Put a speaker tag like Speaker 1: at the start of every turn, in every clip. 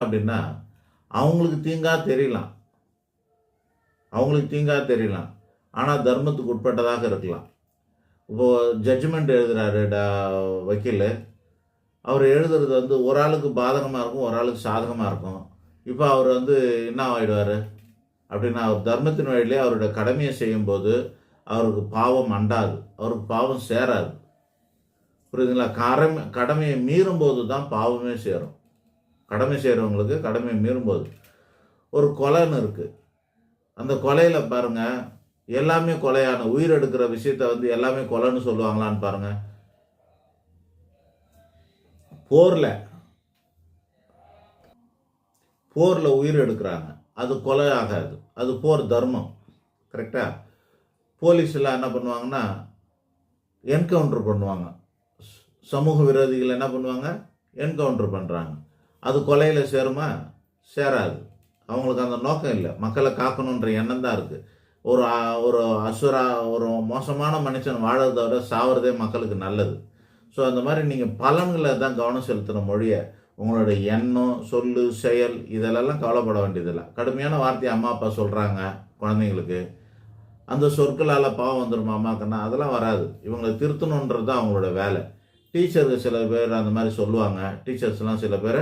Speaker 1: அப்படின்னா அவங்களுக்கு தீங்கா தெரியலாம், அவங்களுக்கு தீங்கா தெரியலாம். ஆனால் தர்மத்துக்கு உட்பட்டதாக இருக்கலாம். இப்போது ஜட்ஜ்மெண்ட் எழுதுறாரு வக்கீல். அவர் எழுதுறது வந்து ஒரு ஆளுக்கு பாதகமாக இருக்கும், ஒரு ஆளுக்கு சாதகமாக இருக்கும். இப்போ அவர் வந்து என்ன ஆகிடுவார் அப்படின்னா, அவர் தர்மத்தின் வழியிலே அவருடைய கடமையை செய்யும்போது அவருக்கு பாவம் அண்டாது, அவருக்கு பாவம் சேராது. புரியுதுங்களா? கடமையை மீறும்போது தான் பாவமே சேரும். கடமை செய்கிறவங்களுக்கு கடமையை மீறும்போது. ஒரு கொலைன்னு இருக்குது. அந்த கொலையில் பாருங்கள், எல்லாமே கொலையான உயிர் எடுக்கிற விஷயத்த வந்து எல்லாமே கொலைன்னு சொல்லுவாங்களான்னு பாருங்கள். போரில் உயிர் எடுக்கிறாங்க, அது கொலை ஆகாது, அது போர் தர்மம். கரெக்டாக? போலீஸெல்லாம் என்ன பண்ணுவாங்கன்னா என்கவுண்டர் பண்ணுவாங்க. சமூக விரோதிகள் என்ன பண்ணுவாங்க? என்கவுண்டர் பண்ணுறாங்க. அது கொலையில் சேருமா? சேராது. அவங்களுக்கு அந்த நோக்கம் இல்லை, மக்களை காக்கணுன்ற எண்ணம் தான் இருக்குது. ஒரு ஒரு ஒரு மோசமான மனுஷன் வாழறதை விட சாவறதே மக்களுக்கு நல்லது. ஸோ அந்த மாதிரி நீங்கள் பலன்களை தான் கவனம் செலுத்துகிற மொழியை, உங்களுடைய எண்ணம், சொல்லு, செயல் இதெல்லாம் கவலைப்பட வேண்டியதில்லை. கடுமையான வார்த்தையை அம்மா அப்பா சொல்கிறாங்க குழந்தைங்களுக்கு, அந்த சொற்களால் பாவம் வந்துடுமா அம்மாக்குன்னா? அதெல்லாம் வராது. இவங்களை திருத்தணுன்றது தான் அவங்களோட வேலை. டீச்சருக்கு சில பேர் அந்த மாதிரி சொல்லுவாங்க. டீச்சர்ஸ்லாம் சில பேர்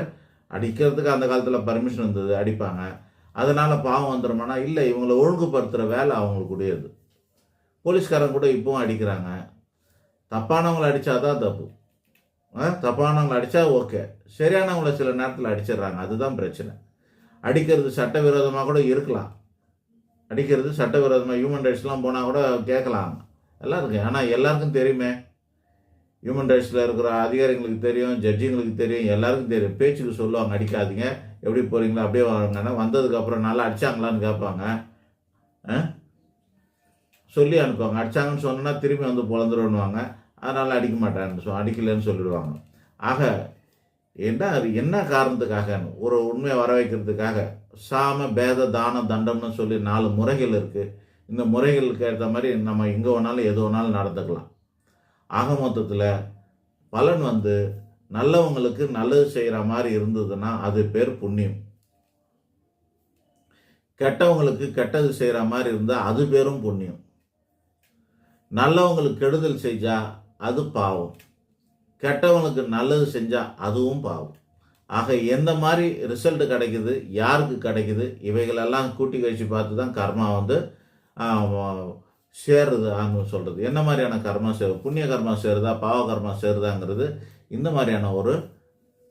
Speaker 1: அடிக்கிறதுக்கு அந்த காலத்தில் பர்மிஷன் இருந்தது, அடிப்பாங்க. அதனால் பாவம் வந்துடுமானா? இல்லை, இவங்களை ஒழுங்குபடுத்துகிற வேலை அவங்களுக்கு உடையது. போலீஸ்காரங்க கூட இப்போவும் அடிக்கிறாங்க. தப்பானவங்களை அடித்தா தான் தப்பு. தப்பானவங்களை அடித்தா ஓகே, சரியானவங்களை சில நேரத்தில் அடிச்சிடுறாங்க. அதுதான் பிரச்சனை. அடிக்கிறது சட்டவிரோதமாக கூட இருக்கலாம். அடிக்கிறது சட்டவிரோதமாக ஹியூமன் ரைட்ஸ்லாம் போனால் கூட கேட்கலாம், எல்லாம் இருக்குது. ஆனால் எல்லாருக்கும் தெரியுமே, ஹியூமன் ரைட்ஸில் இருக்கிற அதிகாரிகளுக்கு தெரியும், ஜட்ஜிங்களுக்கு தெரியும், எல்லாருக்கும் தெரியும். பேச்சுக்கு சொல்லுவாங்க, அடிக்காதீங்க, எப்படி போகிறீங்களா அப்படியே வாங்கன்னா, வந்ததுக்கப்புறம் நல்லா அடித்தாங்களான்னு கேட்பாங்க, சொல்லி அனுப்புவாங்க. அடித்தாங்கன்னு சொன்னா திரும்பி வந்து பொழந்துருவாங்க. அதனால் அடிக்க மாட்டேன்னு அடிக்கலைன்னு சொல்லிடுவாங்க. ஆக என்ன காரணத்துக்காக? ஒரு உண்மையை வர வைக்கிறதுக்காக சாம பேத தானம் தண்டம்னு சொல்லி 4 முறைகள் இருக்குது. இந்த முறைகளுக்கு ஏற்ற மாதிரி நம்ம எங்கே வேணாலும் எது வேணாலும் நடந்துக்கலாம். ஆக மொத்தத்தில் பலன் வந்து நல்லவங்களுக்கு நல்லது செய்கிற மாதிரி இருந்ததுன்னா அது பேர் புண்ணியம். கெட்டவங்களுக்கு கெட்டது செய்கிற மாதிரி இருந்தால் அது பேரும் புண்ணியம். நல்லவங்களுக்கு கெடுதல் செஞ்சால் அது பாவம், கெட்டவங்களுக்கு நல்லது செஞ்சால் அதுவும் பாவம். ஆக எந்த மாதிரி ரிசல்ட் கிடைக்குது, யாருக்கு கிடைக்குது, இவைகளெல்லாம் கூட்டி கழிச்சு பார்த்து தான் கர்மா வந்து சேருது சொல்கிறது. என்ன மாதிரியான கர்மா புண்ணிய கர்மா சேருதா, பாவ கர்மா சேருதாங்கிறது இந்த மாதிரியான ஒரு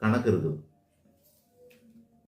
Speaker 1: கணக்கு இருக்குது.